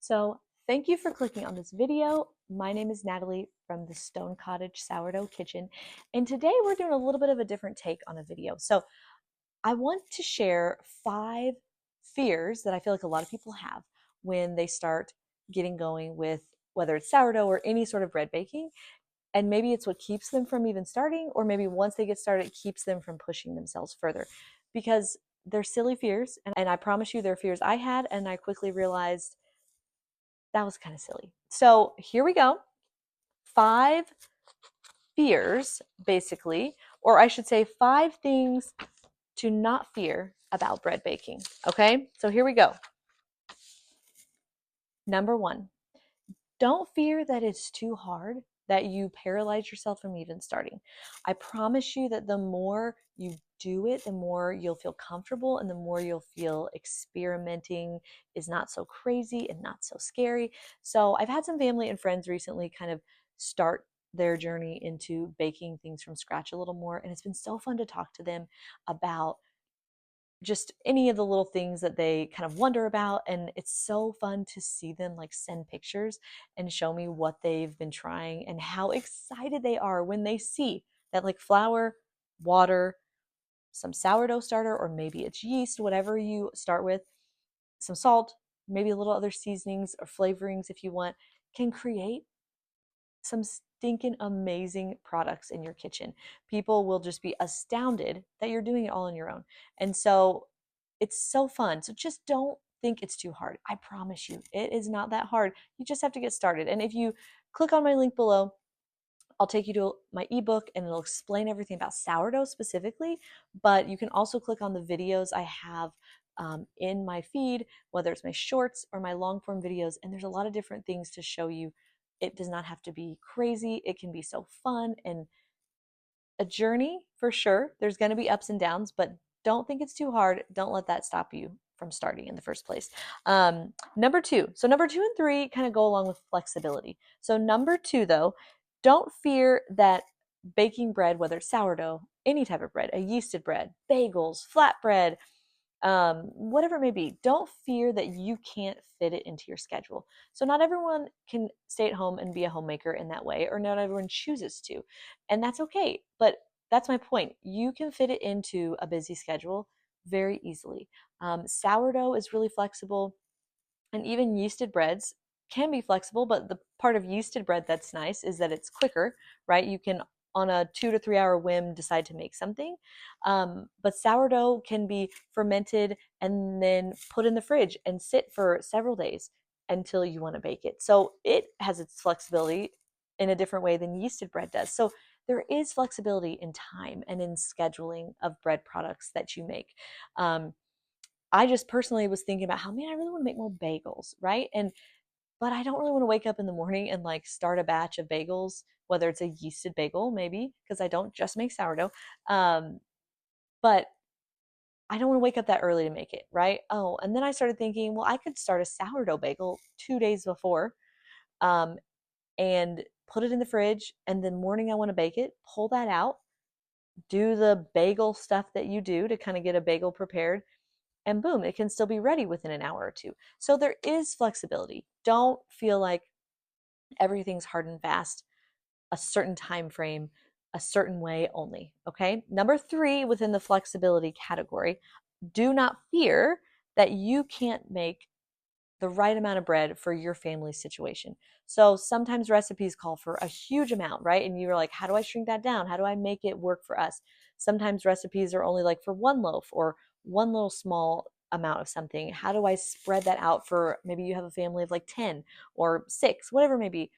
So thank you for clicking on this video. My name is Natalie from the Stone Cottage Sourdough Kitchen, and today we're doing a little bit of a different take on a video. So I want to share 5 fears that I feel like a lot of people have when they start getting going with whether it's sourdough or any sort of bread baking. And maybe it's what keeps them from even starting, or maybe once they get started, it keeps them from pushing themselves further because they're silly fears. And I promise you, they're fears I had, and I quickly realized that was kind of silly. So here we go. 5 fears, basically, or I should say 5 things to not fear about bread baking. Okay, so here we go. Number 1, don't fear that it's too hard, that you paralyze yourself from even starting. I promise you that the more you do it, the more you'll feel comfortable and the more you'll feel experimenting is not so crazy and not so scary. So I've had some family and friends recently kind of start their journey into baking things from scratch a little more, and it's been so fun to talk to them about just any of the little things that they kind of wonder about. And it's so fun to see them like send pictures and show me what they've been trying and how excited they are when they see that like flour, water, some sourdough starter, or maybe it's yeast, whatever you start with, some salt, maybe a little other seasonings or flavorings if you want, can create some stinking amazing products in your kitchen. People will just be astounded that you're doing it all on your own. And so it's so fun. So just don't think it's too hard. I promise you, it is not that hard. You just have to get started. And if you click on my link below, I'll take you to my ebook and it'll explain everything about sourdough specifically. But you can also click on the videos I have in my feed, whether it's my shorts or my long form videos. And there's a lot of different things to show you. It does not have to be crazy. It can be so fun and a journey for sure. There's going to be ups and downs, but don't think it's too hard. Don't let that stop you from starting in the first place. Number 2. So number 2 and 3 kind of go along with flexibility. So number 2, though, don't fear that baking bread, whether it's sourdough, any type of bread, a yeasted bread, bagels, flatbread, whatever it may be, don't fear that you can't fit it into your schedule. So, not everyone can stay at home and be a homemaker in that way, or not everyone chooses to. And that's okay. But that's my point. You can fit it into a busy schedule very easily. Sourdough is really flexible, and even yeasted breads can be flexible, but the part of yeasted bread that's nice is that it's quicker, right? You can, on a 2 to 3 hour whim, decide to make something. But sourdough can be fermented and then put in the fridge and sit for several days until you want to bake it. So it has its flexibility in a different way than yeasted bread does. So there is flexibility in time and in scheduling of bread products that you make. Um, I just personally was thinking about how, man, I really want to make more bagels, right? But I don't really want to wake up in the morning and like start a batch of bagels, whether it's a yeasted bagel, maybe, because I don't just make sourdough. Um, but I don't want to wake up that early to make it, right? Oh, and then I started thinking, well, I could start a sourdough bagel 2 days before, um, and put it in the fridge. And then morning I want to bake it, pull that out, do the bagel stuff that you do to kind of get a bagel prepared, and boom, it can still be ready within an hour or two. So there is flexibility. Don't feel like everything's hard and fast, a certain time frame, a certain way only. Okay. Number 3 within the flexibility category, do not fear that you can't make the right amount of bread for your family situation. So sometimes recipes call for a huge amount, right? And you're like, how do I shrink that down? How do I make it work for us? Sometimes recipes are only like for one loaf or one little small amount of something. How do I spread that out for maybe you have a family of like 10 or 6, whatever it may be.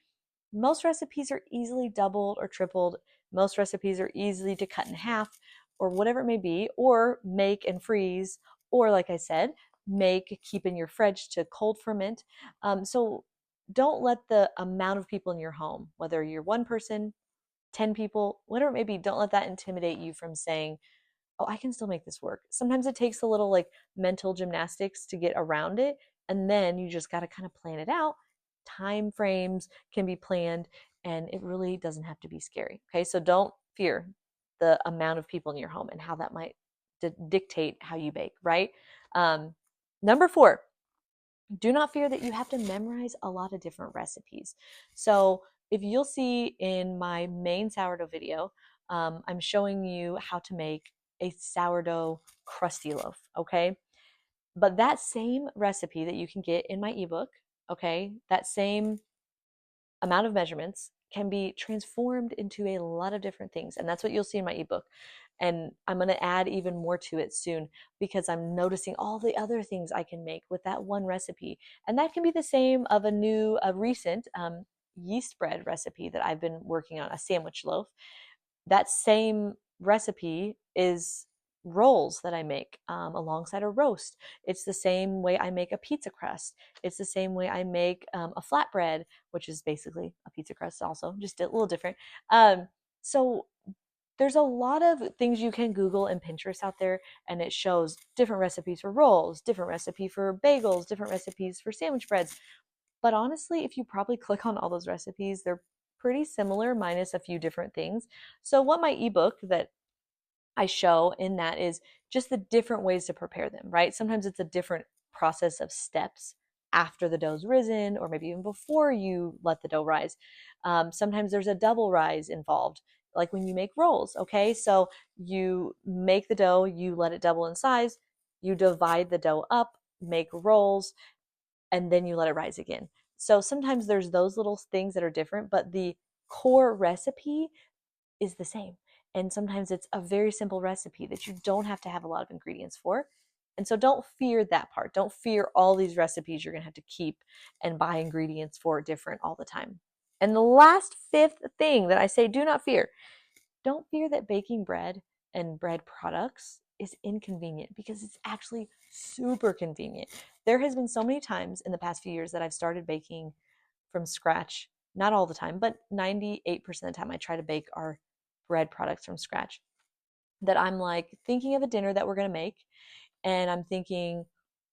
Most recipes are easily doubled or tripled. Most recipes are easily to cut in half or whatever it may be, or make and freeze, or like I said, make, keep in your fridge to cold ferment. So don't let the amount of people in your home, whether you're one person, 10 people, whatever it may be, don't let that intimidate you from saying, oh, I can still make this work. Sometimes it takes a little like mental gymnastics to get around it. And then you just got to kind of plan it out. Time frames can be planned and it really doesn't have to be scary. Okay. So don't fear the amount of people in your home and how that might dictate how you bake, right? Um, Number 4, Do not fear that you have to memorize a lot of different recipes. So if you'll see in my main sourdough video, I'm showing you how to make a sourdough crusty loaf, okay? But that same recipe that you can get in my ebook, okay, that same amount of measurements can be transformed into a lot of different things. And that's what you'll see in my ebook. And I'm going to add even more to it soon because I'm noticing all the other things I can make with that one recipe. And that can be the same of a recent yeast bread recipe that I've been working on, a sandwich loaf. That same recipe is rolls that I make alongside a roast. It's the same way I make a pizza crust. It's the same way I make a flatbread, which is basically a pizza crust, also, just a little different. So there's a lot of things you can Google and Pinterest out there, and it shows different recipes for rolls, different recipe for bagels, different recipes for sandwich breads. But honestly, if you probably click on all those recipes, they're pretty similar, minus a few different things. So, what my ebook that I show in that is just the different ways to prepare them, right? Sometimes it's a different process of steps after the dough's risen, or maybe even before you let the dough rise. Sometimes there's a double rise involved, like when you make rolls, okay? So you make the dough, you let it double in size, you divide the dough up, make rolls, and then you let it rise again. So sometimes there's those little things that are different, but the core recipe is the same. And sometimes it's a very simple recipe that you don't have to have a lot of ingredients for. And so don't fear that part. Don't fear all these recipes you're going to have to keep and buy ingredients for different all the time. And the last fifth thing that I say, do not fear. Don't fear that baking bread and bread products is inconvenient, because it's actually super convenient. There has been so many times in the past few years that I've started baking from scratch. Not all the time, but 98% of the time I try to bake our bread products from scratch. That I'm like thinking of a dinner that we're going to make, and I'm thinking,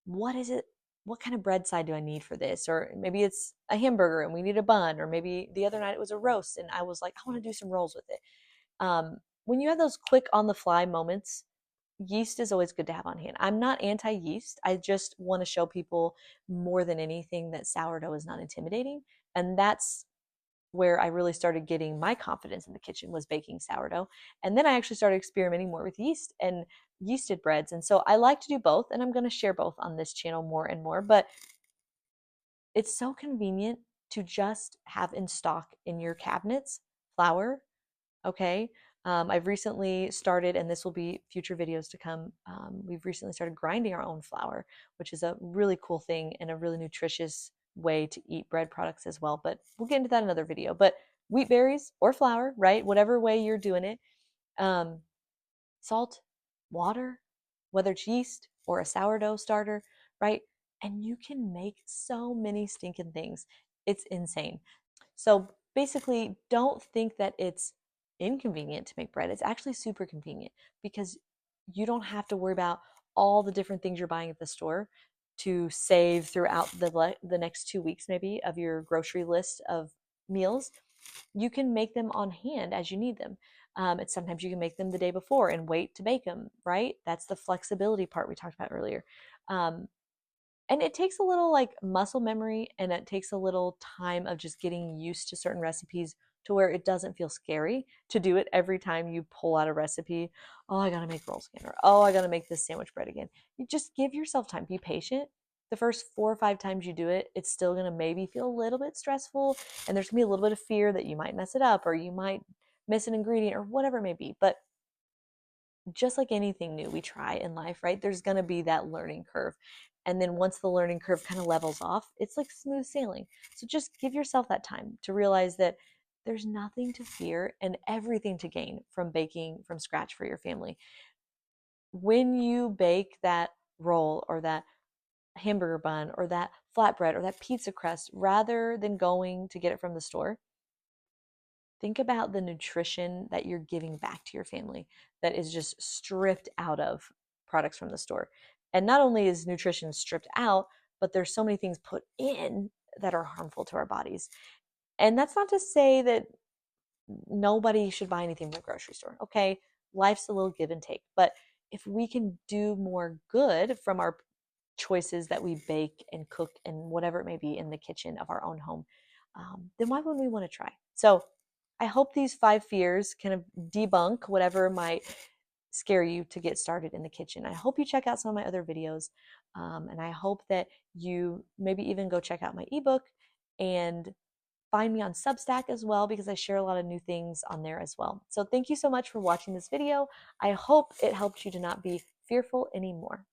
what is it? What kind of bread side do I need for this? Or maybe it's a hamburger and we need a bun, or maybe the other night it was a roast and I was like, I want to do some rolls with it. When you have those quick on the fly moments, yeast is always good to have on hand. I'm not anti yeast. I just want to show people more than anything that sourdough is not intimidating. And that's where I really started getting my confidence in the kitchen, was baking sourdough. And then I actually started experimenting more with yeast and yeasted breads. And so I like to do both, and I'm going to share both on this channel more and more. But it's so convenient to just have in stock in your cabinets flour, okay? I've recently started, and this will be future videos to come. We've recently started grinding our own flour, which is a really cool thing and a really nutritious way to eat bread products as well. But we'll get into that in another video. But wheat berries or flour, right? Whatever way you're doing it. Um, Salt, water, whether it's yeast or a sourdough starter, right? And you can make so many stinking things. It's insane. So basically, don't think that it's inconvenient to make bread. It's actually super convenient, because you don't have to worry about all the different things you're buying at the store to save throughout the next 2 weeks maybe of your grocery list of meals. You can make them on hand as you need them. It's sometimes you can make them the day before and wait to bake them, right? That's the flexibility part we talked about earlier. Um, and it takes a little like muscle memory, and it takes a little time of just getting used to certain recipes to where it doesn't feel scary to do it every time you pull out a recipe. Oh, I gotta make rolls again, or oh, I gotta make this sandwich bread again. You just give yourself time, be patient. The first 4 or 5 times you do it, it's still gonna maybe feel a little bit stressful, and there's gonna be a little bit of fear that you might mess it up, or you might miss an ingredient, or whatever it may be. But just like anything new we try in life, right? There's going to be that learning curve. And then once the learning curve kind of levels off, it's like smooth sailing. So just give yourself that time to realize that there's nothing to fear and everything to gain from baking from scratch for your family. When you bake that roll or that hamburger bun or that flatbread or that pizza crust, rather than going to get it from the store, think about the nutrition that you're giving back to your family that is just stripped out of products from the store. And not only is nutrition stripped out, but there's so many things put in that are harmful to our bodies. And that's not to say that nobody should buy anything from the grocery store. Okay, life's a little give and take. But if we can do more good from our choices that we bake and cook and whatever it may be in the kitchen of our own home, then why wouldn't we want to try? So I hope these 5 fears kind of debunk whatever might scare you to get started in the kitchen. I hope you check out some of my other videos, and I hope that you maybe even go check out my ebook and find me on Substack as well, because I share a lot of new things on there as well. So thank you so much for watching this video. I hope it helped you to not be fearful anymore.